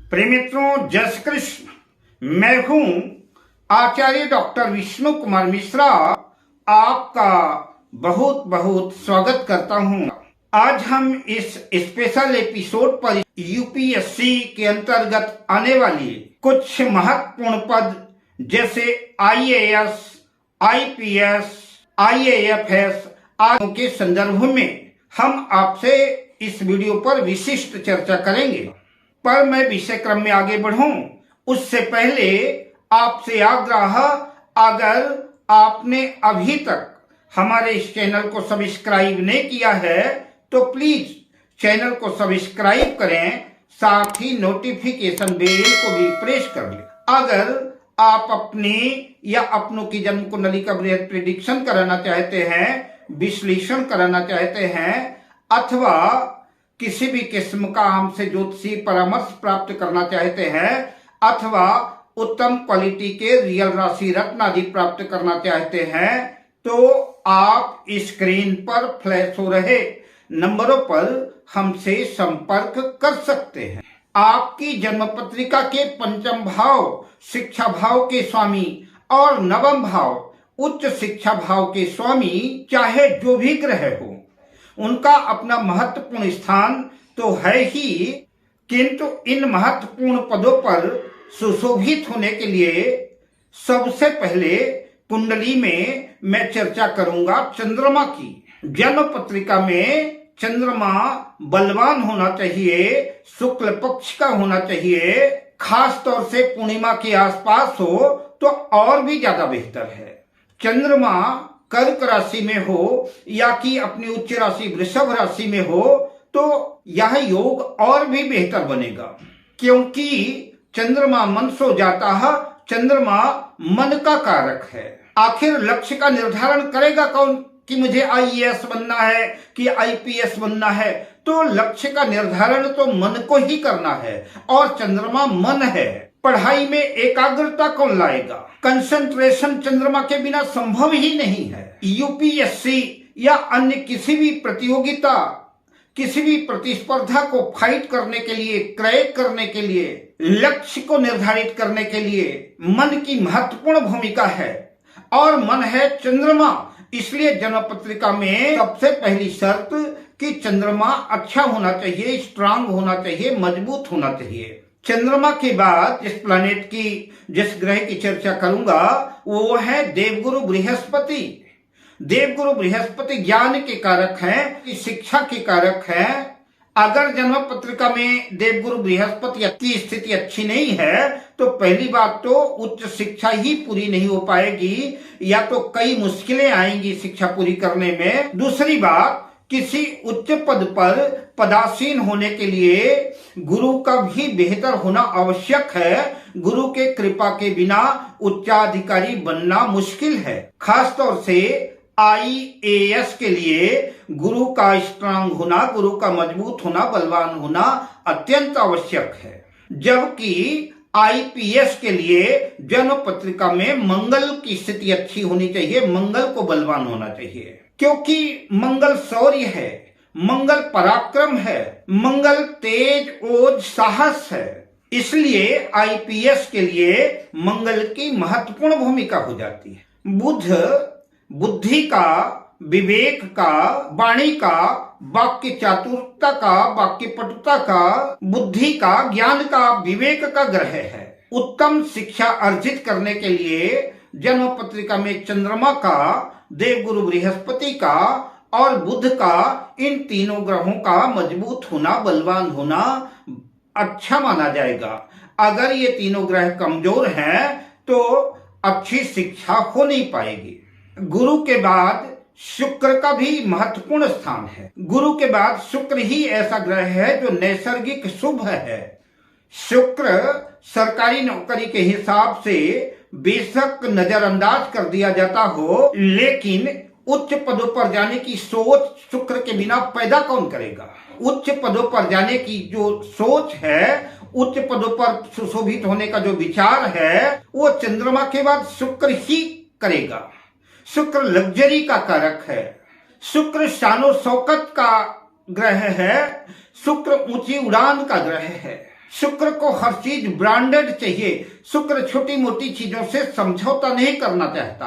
प्रिय मित्रों, जय श्री कृष्ण। मैं हूं आचार्य डॉक्टर विष्णु कुमार मिश्रा, आपका बहुत बहुत स्वागत करता हूं। आज हम इस स्पेशल एपिसोड पर यूपीएससी के अंतर्गत आने वाली कुछ महत्वपूर्ण पद जैसे आईएएस, आईपीएस, आईएएफएस आदि के संदर्भ में हम आपसे इस वीडियो पर विशिष्ट चर्चा करेंगे। पर मैं विषय क्रम में आगे बढ़ूं उससे पहले आपसे आग्रह, अगर आपने अभी तक हमारे इस चैनल को सब्सक्राइब नहीं किया है तो प्लीज चैनल को सब्सक्राइब करें, साथ ही नोटिफिकेशन बेल को भी प्रेस कर लें। अगर आप अपनी या अपनों की जन्म कुंडली का बृहद प्रेडिक्शन कराना चाहते हैं, विश्लेषण कराना चाहते हैं, अथवा किसी भी किस्म का हमसे ज्योतिषी परामर्श प्राप्त करना चाहते हैं, अथवा उत्तम क्वालिटी के रियल राशि रत्न आदि प्राप्त करना चाहते हैं, तो आप स्क्रीन पर फ्लैश हो रहे नंबरों पर हमसे संपर्क कर सकते हैं। आपकी जन्म पत्रिका के पंचम भाव शिक्षा भाव के स्वामी और नवम भाव उच्च शिक्षा भाव के स्वामी, चाहे जो भी ग्रह हो, उनका अपना महत्वपूर्ण स्थान तो है ही, किंतु इन महत्वपूर्ण पदों पर सुशोभित होने के लिए सबसे पहले कुंडली में मैं चर्चा करूंगा चंद्रमा की। जन्म पत्रिका में चंद्रमा बलवान होना चाहिए, शुक्ल पक्ष का होना चाहिए, खास तौर से पूर्णिमा के आसपास हो तो और भी ज्यादा बेहतर है। चंद्रमा कर्क राशि में हो या कि अपनी उच्च राशि वृषभ राशि में हो तो यह योग और भी बेहतर बनेगा, क्योंकि चंद्रमा मन सो जाता है, चंद्रमा मन का कारक है। आखिर लक्ष्य का निर्धारण करेगा कौन कि मुझे आईएएस बनना है कि आईपीएस बनना है, तो लक्ष्य का निर्धारण तो मन को ही करना है और चंद्रमा मन है। पढ़ाई में एकाग्रता कौन लाएगा? कंसंट्रेशन चंद्रमा के बिना संभव ही नहीं है। यूपीएससी या अन्य किसी भी प्रतियोगिता, किसी भी प्रतिस्पर्धा को फाइट करने के लिए, क्रैक करने के लिए, लक्ष्य को निर्धारित करने के लिए मन की महत्वपूर्ण भूमिका है और मन है चंद्रमा। इसलिए जन्म पत्रिका में सबसे पहली शर्त कि चंद्रमा अच्छा होना चाहिए, स्ट्रांग होना चाहिए, मजबूत होना चाहिए। चंद्रमा के बाद जिस प्लैनेट की, जिस ग्रह की चर्चा करूंगा वो है देवगुरु बृहस्पति। देवगुरु बृहस्पति ज्ञान के कारक हैं, शिक्षा के कारक हैं। अगर जन्म पत्रिका में देवगुरु बृहस्पति की स्थिति अच्छी नहीं है तो पहली बात तो उच्च शिक्षा ही पूरी नहीं हो पाएगी, या तो कई मुश्किलें आएंगी शिक्षा पूरी करने में। दूसरी बात, किसी उच्च पद पर पदासीन होने के लिए गुरु का भी बेहतर होना आवश्यक है। गुरु के कृपा के बिना उच्चाधिकारी बनना मुश्किल है। खास तौर से आईएएस के लिए गुरु का स्ट्रांग होना, गुरु का मजबूत होना, बलवान होना अत्यंत आवश्यक है। जबकि आईपीएस के लिए जन्म पत्रिका में मंगल की स्थिति अच्छी होनी चाहिए, मंगल को बलवान होना चाहिए, क्योंकि मंगल शौर्य है, मंगल पराक्रम है, मंगल तेज, ओज, साहस है। इसलिए आईपीएस के लिए मंगल की महत्वपूर्ण भूमिका हो जाती है। बुध बुद्धि का, विवेक का, वाणी का, वाक्य चातुरता का, वाक्य पटुता का, बुद्धि का, ज्ञान का, विवेक का ग्रह है। उत्तम शिक्षा अर्जित करने के लिए जन्म पत्रिका में चंद्रमा का, देवगुरु बृहस्पति का और बुध का, इन तीनों ग्रहों का मजबूत होना, बलवान होना अच्छा माना जाएगा। अगर ये तीनों ग्रह कमजोर हैं तो अच्छी शिक्षा हो नहीं पाएगी। गुरु के बाद शुक्र का भी महत्वपूर्ण स्थान है। गुरु के बाद शुक्र ही ऐसा ग्रह है जो नैसर्गिक शुभ है। शुक्र सरकारी नौकरी के हिसाब से बेशक नजरअंदाज कर दिया जाता हो, लेकिन उच्च पदों पर जाने की सोच शुक्र के बिना पैदा कौन करेगा? उच्च पदों पर जाने की जो सोच है, उच्च पदों पर सुशोभित होने का जो विचार है, वो चंद्रमा के बाद शुक्र ही करेगा। शुक्र लग्जरी का कारक है, शुक्र शानो शौकत का ग्रह है, शुक्र ऊंची उड़ान का ग्रह है। शुक्र को हर चीज ब्रांडेड चाहिए। शुक्र छोटी मोटी चीजों से समझौता नहीं करना चाहता।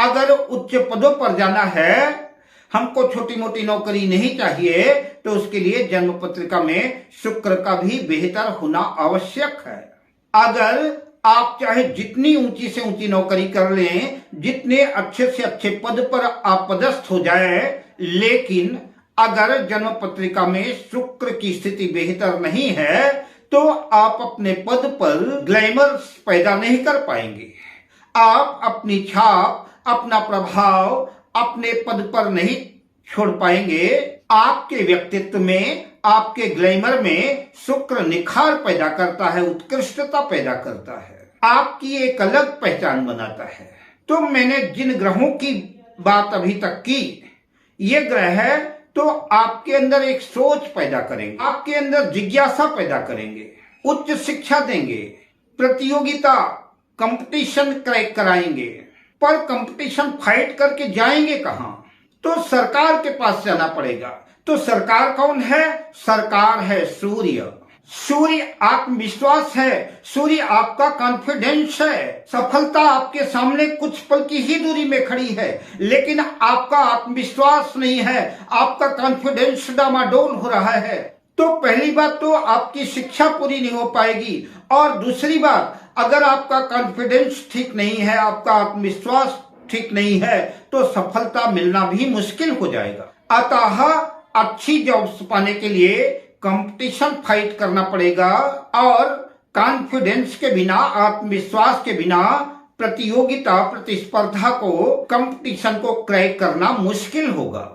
अगर उच्च पदों पर जाना है, हमको छोटी मोटी नौकरी नहीं चाहिए, तो उसके लिए जन्म पत्रिका में शुक्र का भी बेहतर होना आवश्यक है। अगर आप चाहे जितनी ऊंची से ऊंची नौकरी कर लें, जितने अच्छे से अच्छे पद पर आप पदस्थ हो जाए, लेकिन अगर जन्म पत्रिका में शुक्र की स्थिति बेहतर नहीं है, तो आप अपने पद पर ग्लैमर पैदा नहीं कर पाएंगे। आप अपनी छाप, अपना प्रभाव अपने पद पर नहीं छोड़ पाएंगे। आपके व्यक्तित्व में, आपके ग्लैमर में शुक्र निखार पैदा करता है, उत्कृष्टता पैदा करता है, आपकी एक अलग पहचान बनाता है। तो मैंने जिन ग्रहों की बात अभी तक की, ये ग्रह है तो आपके अंदर एक सोच पैदा करेंगे, आपके अंदर जिज्ञासा पैदा करेंगे, उच्च शिक्षा देंगे, प्रतियोगिता कंपटीशन क्रैक कराएंगे। पर कंपटीशन फाइट करके जाएंगे कहां? तो सरकार के पास जाना पड़ेगा। तो सरकार कौन है? सरकार है सूर्य। सूर्य आत्मविश्वास है, सूर्य आपका कॉन्फिडेंस है। सफलता आपके सामने कुछ पल की ही दूरी में खड़ी है, लेकिन आपका आत्मविश्वास नहीं है, आपका कॉन्फिडेंस डामाडोल हो रहा है। तो पहली बात तो आपकी शिक्षा पूरी नहीं हो पाएगी, और दूसरी बात, अगर आपका कॉन्फिडेंस ठीक नहीं है, आपका आत्मविश्वास ठीक नहीं है, तो सफलता मिलना भी मुश्किल हो जाएगा। अतः अच्छी जॉब्स पाने के लिए कंपटीशन फाइट करना पड़ेगा, और कॉन्फिडेंस के बिना, आत्मविश्वास के बिना प्रतियोगिता, प्रतिस्पर्धा को, कंपटीशन को क्रैक करना मुश्किल होगा।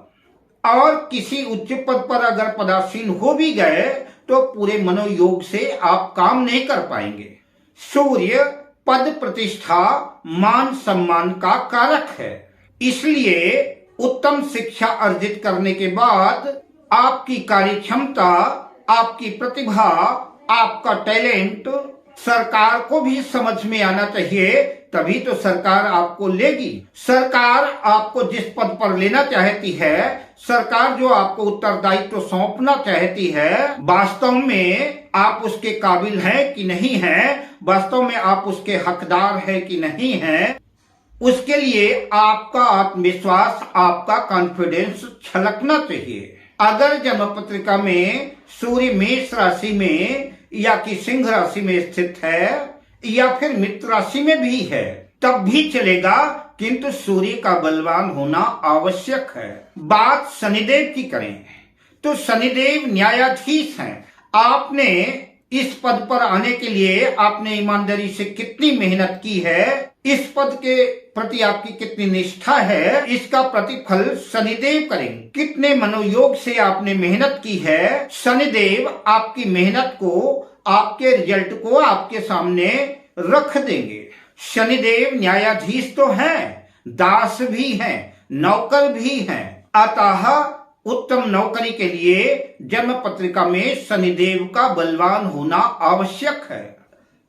और किसी उच्च पद पर अगर पदासीन हो भी गए, तो पूरे मनोयोग से आप काम नहीं कर पाएंगे। सूर्य पद, प्रतिष्ठा, मान सम्मान का कारक है। इसलिए उत्तम शिक्षा अर्जित करने के बाद आपकी कार्य क्षमता, आपकी प्रतिभा, आपका टैलेंट सरकार को भी समझ में आना चाहिए, तभी तो सरकार आपको लेगी। सरकार आपको जिस पद पर लेना चाहती है, सरकार जो आपको उत्तरदायित्व सौंपना चाहती है, वास्तव में आप उसके काबिल हैं कि नहीं हैं, वास्तव में आप उसके हकदार हैं कि नहीं हैं, उसके लिए आपका आत्मविश्वास, आपका कॉन्फिडेंस छलकना चाहिए। अगर जन्म पत्रिका में सूर्य मेष राशि में या कि सिंह राशि में स्थित है, या फिर मित्र राशि में भी है, तब भी चलेगा, किंतु सूर्य का बलवान होना आवश्यक है। बात शनिदेव की करें तो शनिदेव न्यायाधीश हैं। आपने इस पद पर आने के लिए आपने ईमानदारी से कितनी मेहनत की है, इस पद के प्रति आपकी कितनी निष्ठा है, इसका प्रतिफल शनिदेव करेंगे। कितने मनोयोग से आपने मेहनत की है, शनिदेव आपकी मेहनत को, आपके रिजल्ट को आपके सामने रख देंगे। शनिदेव न्यायाधीश तो हैं, दास भी हैं, नौकर भी हैं। अतः उत्तम नौकरी के लिए जन्म पत्रिका में शनिदेव का बलवान होना आवश्यक है।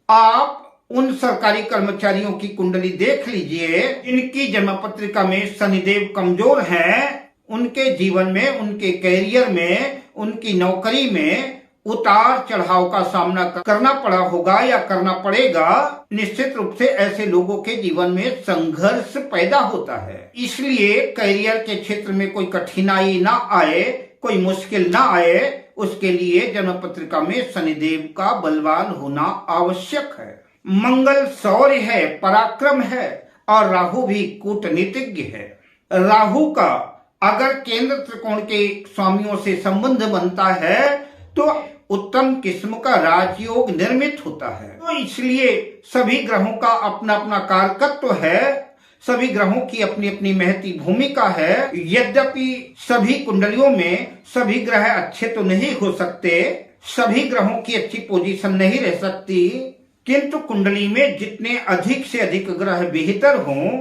आप उन सरकारी कर्मचारियों की कुंडली देख लीजिए जिनकी जन्म पत्रिका में शनिदेव कमजोर हैं, उनके जीवन में, उनके कैरियर में, उनकी नौकरी में उतार चढ़ाव का सामना करना पड़ा होगा या करना पड़ेगा। निश्चित रूप से ऐसे लोगों के जीवन में संघर्ष पैदा होता है। इसलिए कैरियर के क्षेत्र में कोई कठिनाई ना आए, कोई मुश्किल ना आए, उसके लिए जन्म पत्रिका में शनिदेव का बलवान होना आवश्यक है। मंगल शौर्य है, पराक्रम है, और राहु भी कूटनीतिज्ञ है। राहु का अगर केंद्र त्रिकोण के स्वामियों से संबंध बनता है, तो उत्तम किस्म का राजयोग निर्मित होता है। तो इसलिए सभी ग्रहों का अपना अपना कारकत्व है, सभी ग्रहों की अपनी अपनी महती भूमिका है। यद्यपि सभी कुंडलियों में सभी ग्रह अच्छे तो नहीं हो सकते, सभी ग्रहों की अच्छी पोजीशन नहीं रह सकती, किंतु कुंडली में जितने अधिक से अधिक ग्रह बेहतर हों,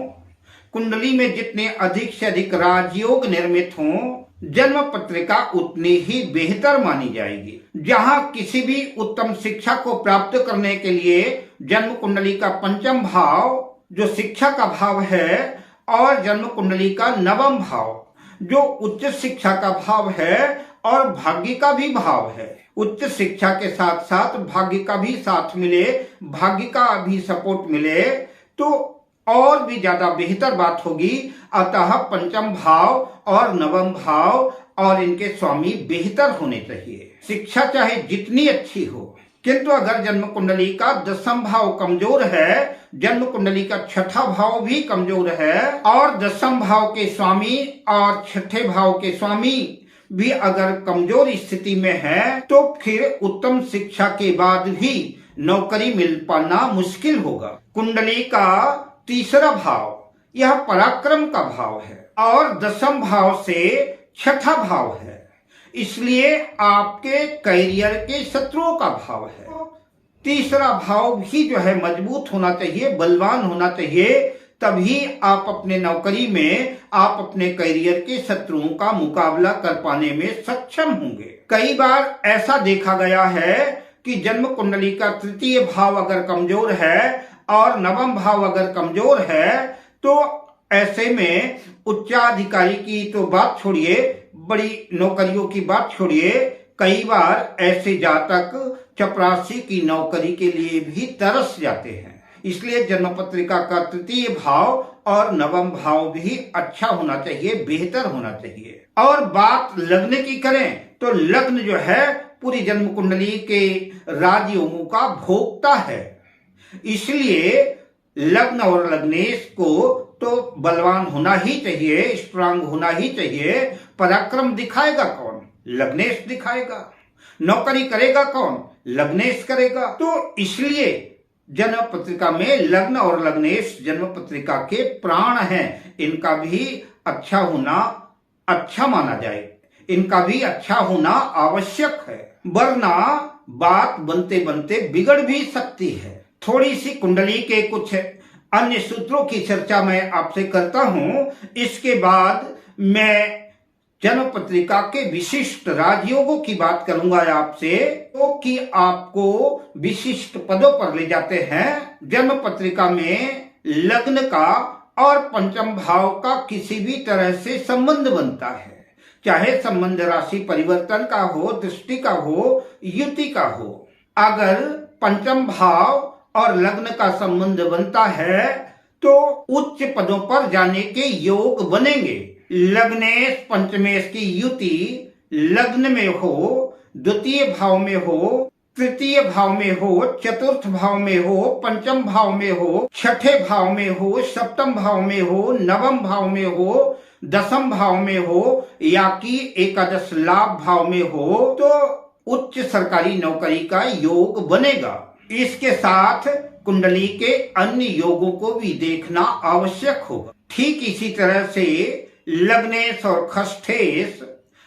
कुंडली में जितने अधिक से अधिक राजयोग निर्मित हों, जन्म पत्रिका उतनी ही बेहतर मानी जाएगी। जहां किसी भी उत्तम शिक्षा को प्राप्त करने के लिए जन्म कुंडली का पंचम भाव जो शिक्षा का भाव है, और जन्म कुंडली का नवम भाव जो उच्च शिक्षा का भाव है, और भाग्य का भी भाव है। उच्च शिक्षा के साथ साथ भाग्य का भी साथ मिले, भाग्य का भी सपोर्ट मिले तो और भी ज्यादा बेहतर बात होगी। अतः पंचम भाव और नवम भाव और इनके स्वामी बेहतर होने चाहिए। शिक्षा चाहे जितनी अच्छी हो, किंतु अगर जन्म कुंडली का दसम भाव कमजोर है, जन्म कुंडली का छठा भाव भी कमजोर है और दसम भाव के स्वामी और छठे भाव के स्वामी भी अगर कमजोर स्थिति में है तो फिर उत्तम शिक्षा के बाद भी नौकरी मिल पाना मुश्किल होगा। कुंडली का तीसरा भाव यह पराक्रम का भाव है और दसम भाव से छठा भाव है, इसलिए आपके करियर के शत्रुओं का भाव है। तीसरा भाव भी जो है मजबूत होना चाहिए, बलवान होना चाहिए, तभी आप अपने नौकरी में, आप अपने करियर के शत्रुओं का मुकाबला कर पाने में सक्षम होंगे। कई बार ऐसा देखा गया है कि जन्म कुंडली का तृतीय भाव अगर कमजोर है और नवम भाव अगर कमजोर है तो ऐसे में उच्चाधिकारी की तो बात छोड़िए, बड़ी नौकरियों की बात छोड़िए, कई बार ऐसे जातक चपरासी की नौकरी के लिए भी तरस जाते हैं। इसलिए जन्म पत्रिका का तृतीय भाव और नवम भाव भी अच्छा होना चाहिए, बेहतर होना चाहिए। और बात लग्न की करें तो लग्न जो है पूरी जन्म कुंडली के राजयोगों का भोक्ता है, इसलिए लग्न और लग्नेश को तो बलवान होना ही चाहिए, स्ट्रांग होना ही चाहिए। पराक्रम दिखाएगा कौन? लग्नेश दिखाएगा। नौकरी करेगा कौन? लग्नेश करेगा। तो इसलिए जन्म पत्रिका में लग्न और लग्नेश जन्म पत्रिका के प्राण हैं, इनका भी अच्छा होना अच्छा माना जाए, इनका भी अच्छा होना आवश्यक है, वरना बात बनते बनते बिगड़ भी सकती है। थोड़ी सी कुंडली के कुछ अन्य सूत्रों की चर्चा मैं आपसे करता हूं, इसके बाद मैं जन्म पत्रिका के विशिष्ट राजयोगों की बात करूंगा आपसे, तो कि आपको विशिष्ट पदों पर ले जाते हैं। जन्म पत्रिका में लग्न का और पंचम भाव का किसी भी तरह से संबंध बनता है, चाहे संबंध राशि परिवर्तन का हो, दृष्टि का हो, युति का हो। अगर पंचम भाव और लग्न का संबंध बनता है तो उच्च पदों पर जाने के योग बनेंगे। लग्नेश पंचमेश की युति लग्न में हो, द्वितीय भाव में हो, तृतीय भाव में हो, चतुर्थ भाव में हो, पंचम भाव में हो, छठे भाव में हो, सप्तम भाव में हो, नवम भाव में हो, दसम भाव में हो या कि एकादश लाभ भाव में हो तो उच्च सरकारी नौकरी का योग बनेगा। इसके साथ कुंडली के अन्य योगों को भी देखना आवश्यक होगा। ठीक इसी तरह से लग्नेश और खष्ठेश,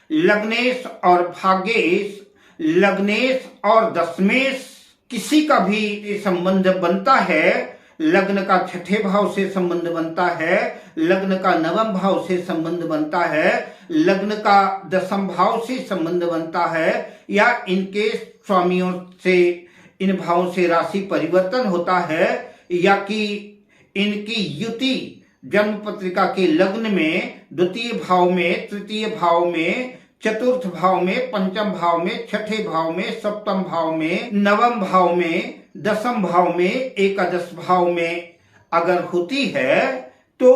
लग्नेश और भाग्येश, लग्नेश और दशमेश किसी का भी संबंध बनता है, लग्न का छठे भाव से संबंध बनता है, लग्न का नवम भाव से संबंध बनता है, लग्न का दसम भाव से संबंध बनता है या इनके स्वामियों से, इन भावों से राशि परिवर्तन होता है या कि इनकी युति जन्म पत्रिका के लग्न में, द्वितीय भाव में, तृतीय भाव में, चतुर्थ भाव में, पंचम भाव में, छठे भाव में, सप्तम भाव में, नवम भाव में, दसम भाव में, एकादश भाव में अगर होती है तो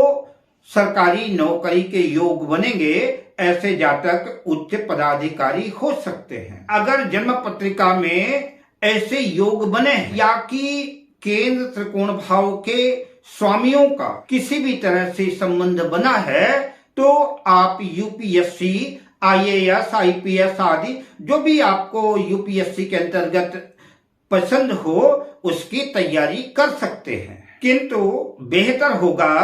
सरकारी नौकरी के योग बनेंगे। ऐसे जातक उच्च पदाधिकारी हो सकते हैं। अगर जन्म पत्रिका में ऐसे योग बने या कि केंद्र त्रिकोण भाव के स्वामियों का किसी भी तरह से संबंध बना है तो आप यूपीएससी, आईएएस, आईपीएस आदि जो भी आपको यूपीएससी के अंतर्गत पसंद हो उसकी तैयारी कर सकते हैं। किंतु बेहतर होगा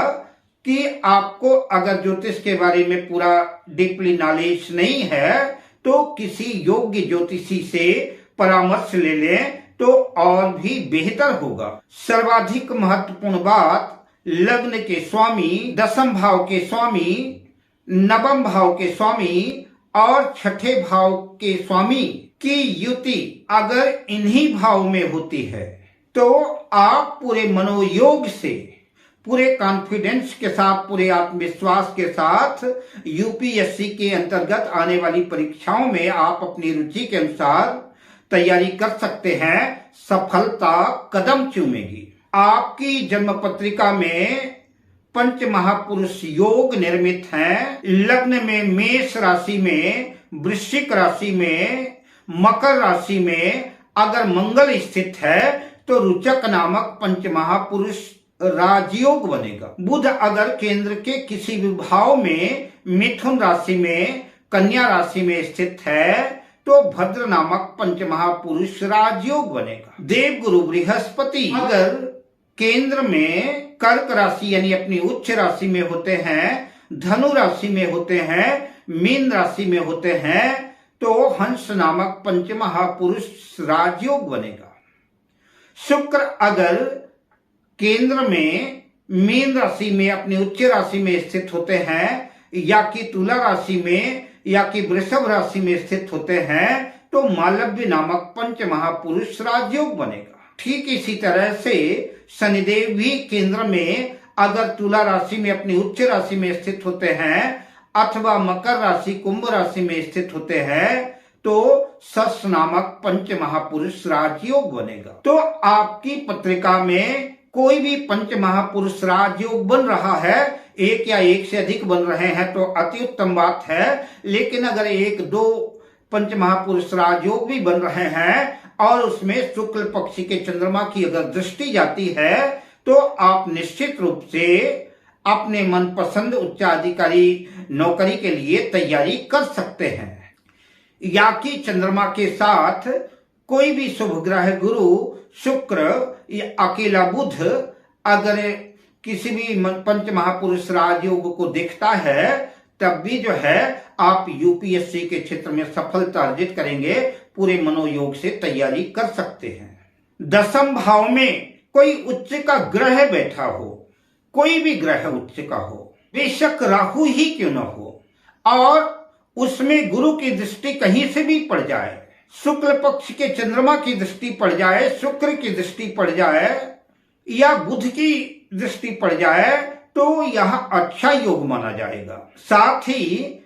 कि आपको अगर ज्योतिष के बारे में पूरा डीपली नॉलेज नहीं है तो किसी योग्य ज्योतिषी से परामर्श ले लें तो और भी बेहतर होगा। सर्वाधिक महत्वपूर्ण बात, लग्न के स्वामी, दसम भाव के स्वामी, नवम भाव के स्वामी और छठे भाव के स्वामी की युति अगर इन्हीं भाव में होती है तो आप पूरे मनोयोग से पूरे कॉन्फिडेंस के साथ, पूरे आत्मविश्वास के साथ यूपीएससी के अंतर्गत आने वाली परीक्षाओं में आप अपनी रुचि के अनुसार तैयारी कर सकते हैं। सफलता कदम चूमेगी। आपकी जन्म पत्रिका में पंच महापुरुष योग निर्मित हैं। लग्न में मेष राशि में, वृश्चिक राशि में, मकर राशि में अगर मंगल स्थित है तो रुचक नामक पंच महापुरुष राजयोग बनेगा। बुध अगर केंद्र के किसी भी भाव में मिथुन राशि में, कन्या राशि में स्थित है तो भद्र नामक पंच महापुरुष राजयोग बनेगा। देवगुरु बृहस्पति अगर केंद्र में कर्क राशि यानी अपनी उच्च राशि में होते हैं, धनु राशि में होते हैं, मीन राशि में होते हैं तो हंस नामक पंच महापुरुष राजयोग बनेगा। शुक्र अगर केंद्र में मीन राशि में अपनी उच्च राशि में स्थित होते हैं या कि तुला राशि में या कि वृषभ राशि में स्थित होते हैं तो मालव्य नामक पंच महापुरुष राजयोग बनेगा। ठीक इसी तरह से शनिदेव भी केंद्र में अगर तुला राशि में अपनी उच्च राशि में स्थित होते हैं अथवा मकर राशि, कुंभ राशि में स्थित होते हैं तो सस नामक पंच महापुरुष राजयोग बनेगा। तो आपकी पत्रिका में कोई भी पंच महापुरुष राजयोग बन रहा है, एक या एक से अधिक बन रहे हैं तो अति उत्तम बात है। लेकिन अगर एक दो पंच महापुरुष राजयोग भी बन रहे हैं और उसमें शुक्ल पक्ष के चंद्रमा की अगर दृष्टि जाती है तो आप निश्चित रूप से अपने मनपसंद उच्चाधिकारी नौकरी के लिए तैयारी कर सकते हैं। या कि चंद्रमा के साथ कोई भी शुभ ग्रह गुरु, शुक्र या अकेला बुध अगर किसी भी पंच महापुरुष राजयोग को देखता है तब भी जो है आप यूपीएससी के क्षेत्र में सफलता अर्जित करेंगे। पूरे मनोयोग से तैयारी कर सकते हैं। दसम भाव में कोई उच्च का ग्रह बैठा हो, कोई भी ग्रह उच्च का हो, बेशक राहु ही क्यों न हो, और उसमें गुरु की दृष्टि कहीं से भी पड़ जाए, शुक्ल पक्ष के चंद्रमा की दृष्टि पड़ जाए, शुक्र की दृष्टि पड़ जाए या बुध की दृष्टि पड़ जाए तो यह अच्छा योग माना जाएगा। साथ ही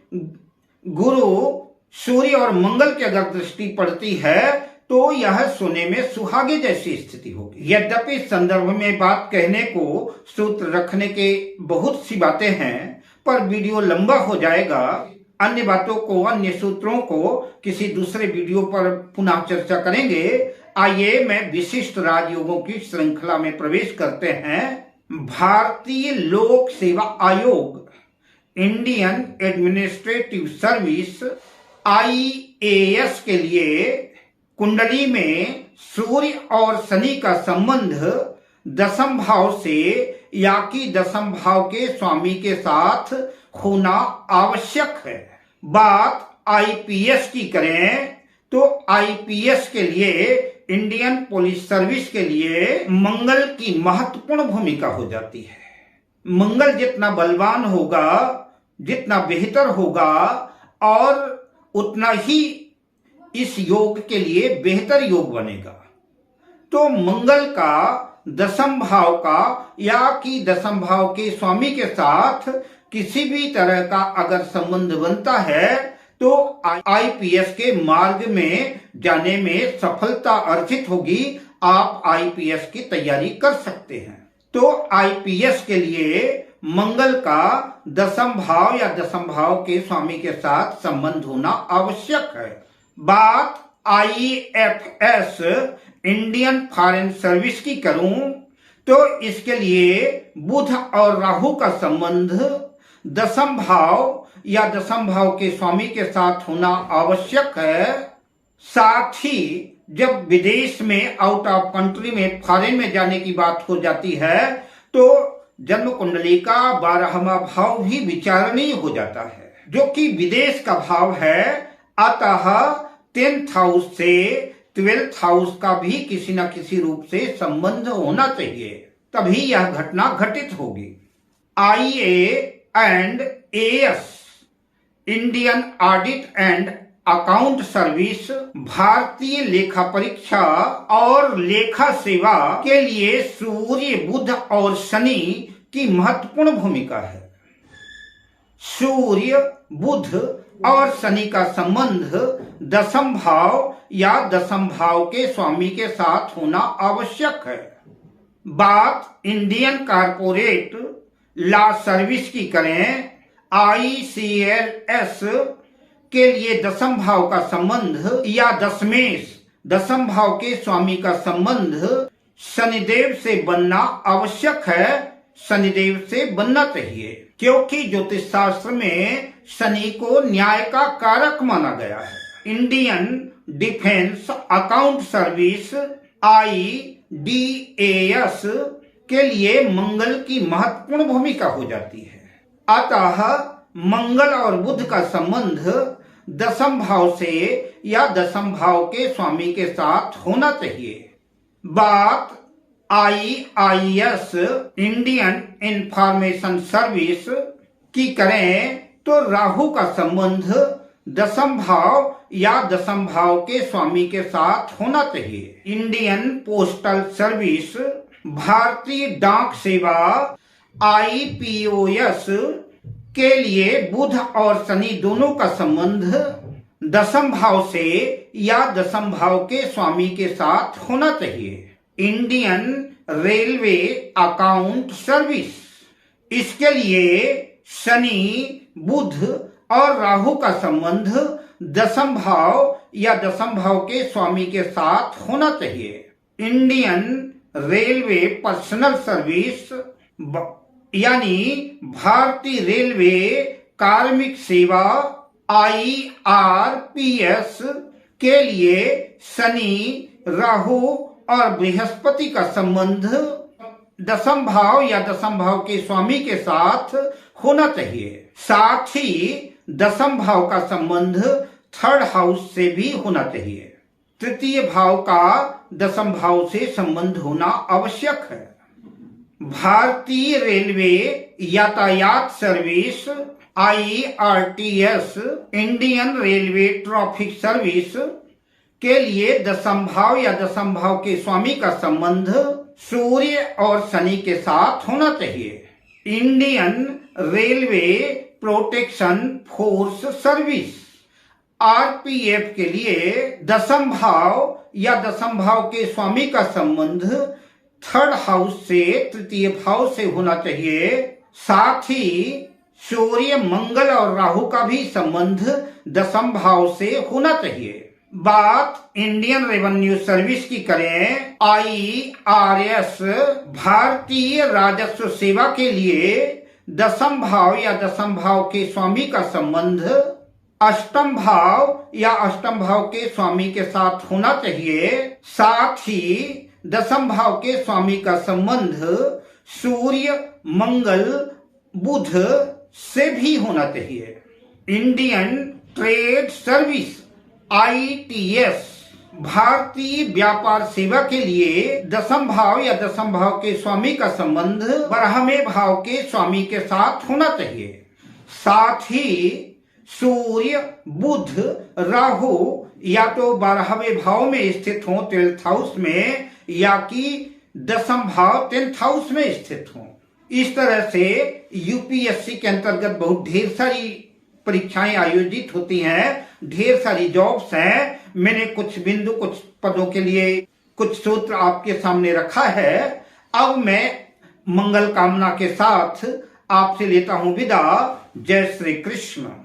गुरु, सूर्य और मंगल की अगर दृष्टि पड़ती है तो यह सोने में सुहागे जैसी स्थिति होगी। यद्यपि संदर्भ में बात कहने को, सूत्र रखने के बहुत सी बातें हैं पर वीडियो लंबा हो जाएगा। अन्य बातों को, अन्य सूत्रों को किसी दूसरे वीडियो पर पुनः चर्चा करेंगे। आइए मैं विशिष्ट राजयोगों की श्रृंखला में प्रवेश करते हैं। भारतीय लोक सेवा आयोग, इंडियन एडमिनिस्ट्रेटिव सर्विस IAS के लिए कुंडली में सूर्य और शनि का संबंध दसम भाव से या कि दसम भाव के स्वामी के साथ होना आवश्यक है। बात IPS की करें तो IPS के लिए, इंडियन पुलिस सर्विस के लिए मंगल की महत्वपूर्ण भूमिका हो जाती है। मंगल जितना बलवान होगा, जितना बेहतर होगा और उतना ही इस योग के लिए बेहतर योग बनेगा। तो मंगल का दसम भाव का या कि दसम भाव के स्वामी के साथ किसी भी तरह का अगर संबंध बनता है तो IPS के मार्ग में जाने में सफलता अर्जित होगी। आप IPS की तैयारी कर सकते हैं। तो IPS के लिए मंगल का दसम भाव या दसम भाव के स्वामी के साथ संबंध होना आवश्यक है। बात IFS, इंडियन फॉरेन सर्विस की करूं तो इसके लिए बुध और राहु का संबंध दसम भाव या दसम भाव के स्वामी के साथ होना आवश्यक है। साथ ही जब विदेश में, आउट ऑफ कंट्री में, फॉरेन में जाने की बात हो जाती है तो जन्म कुंडली का 12वां भाव भी विचारणीय हो जाता है, जो कि विदेश का भाव है। अतः 10th हाउस से 12th हाउस का भी किसी न किसी रूप से संबंध होना चाहिए, तभी यह घटना घटित होगी। IA and AS, Indian audit and account service, भारतीय लेखा परीक्षा और लेखा सेवा के लिए सूर्य, बुध और शनि की महत्वपूर्ण भूमिका है। सूर्य, बुध और शनि का संबंध दशम भाव या दशम भाव के स्वामी के साथ होना आवश्यक है। बात इंडियन कॉर्पोरेट लॉ सर्विस की करें, ICLS के लिए दशम भाव का संबंध या दशमेश दशम भाव के स्वामी का संबंध शनिदेव से बनना आवश्यक है, शनिदेव से बनना चाहिए, क्योंकि ज्योतिष शास्त्र में शनि को न्याय का कारक माना गया है। Indian defence account service IDAS के लिए मंगल की महत्वपूर्ण भूमिका हो जाती है। अतः मंगल और बुध का संबंध दशम भाव से या दशम भाव के स्वामी के साथ होना चाहिए। बात IIS इंडियन इंफॉर्मेशन सर्विस की करें तो राहु का संबंध दशम भाव या दशम भाव के स्वामी के साथ होना चाहिए। इंडियन पोस्टल सर्विस, भारतीय डाक सेवा IPOS के लिए बुध और शनि दोनों का संबंध दशम भाव से या दशम भाव के स्वामी के साथ होना चाहिए। इंडियन रेलवे अकाउंट सर्विस, इसके लिए शनि, बुध और राहु का संबंध दशम भाव या दशम भाव के स्वामी के साथ होना चाहिए। इंडियन रेलवे पर्सनल सर्विस यानी भारतीय रेलवे कार्मिक सेवा IRPS के लिए शनि, राहु और बृहस्पति का संबंध दशम भाव या दशम भाव के स्वामी के साथ होना चाहिए। साथ ही दशम भाव का संबंध थर्ड हाउस से भी होना चाहिए। तृतीय भाव का दशम भाव से संबंध होना आवश्यक है। भारतीय रेलवे यातायात service IRTS Indian railway traffic service के लिए दशम भाव या दशम भाव के स्वामी का संबंध सूर्य और शनि के साथ होना चाहिए। Indian railway protection force service RPF के लिए दशम भाव या दशम भाव के स्वामी का संबंध थर्ड हाउस से तृतीय भाव से होना चाहिए। साथ ही सूर्य, मंगल और राहु का भी संबंध दशम भाव से होना चाहिए। बात इंडियन रेवेन्यू सर्विस की करें, IRS भारतीय राजस्व सेवा के लिए दशम भाव या दशम भाव के स्वामी का संबंध अष्टम भाव या अष्टम भाव के स्वामी के साथ होना चाहिए। साथ ही दशम भाव के स्वामी का संबंध सूर्य, मंगल, बुध से भी होना चाहिए। इंडियन ट्रेड सर्विस ITS भारतीय व्यापार सेवा के लिए दशम भाव या दशम भाव के स्वामी का संबंध 12वें भाव के स्वामी के साथ होना चाहिए। साथ ही सूर्य, बुध, राहु या तो 12वें भाव में स्थित हो 12th हाउस में, या कि दशम भाव 10th हाउस में स्थित हो। इस तरह से UPSC के अंतर्गत बहुत ढेर सारी परीक्षाएं आयोजित होती हैं, ढेर सारी जॉब्स हैं। मैंने कुछ बिंदु, कुछ पदों के लिए कुछ सूत्र आपके सामने रखा है। अब मैं मंगल कामना के साथ आपसे लेता हूं विदा। जय श्री कृष्ण।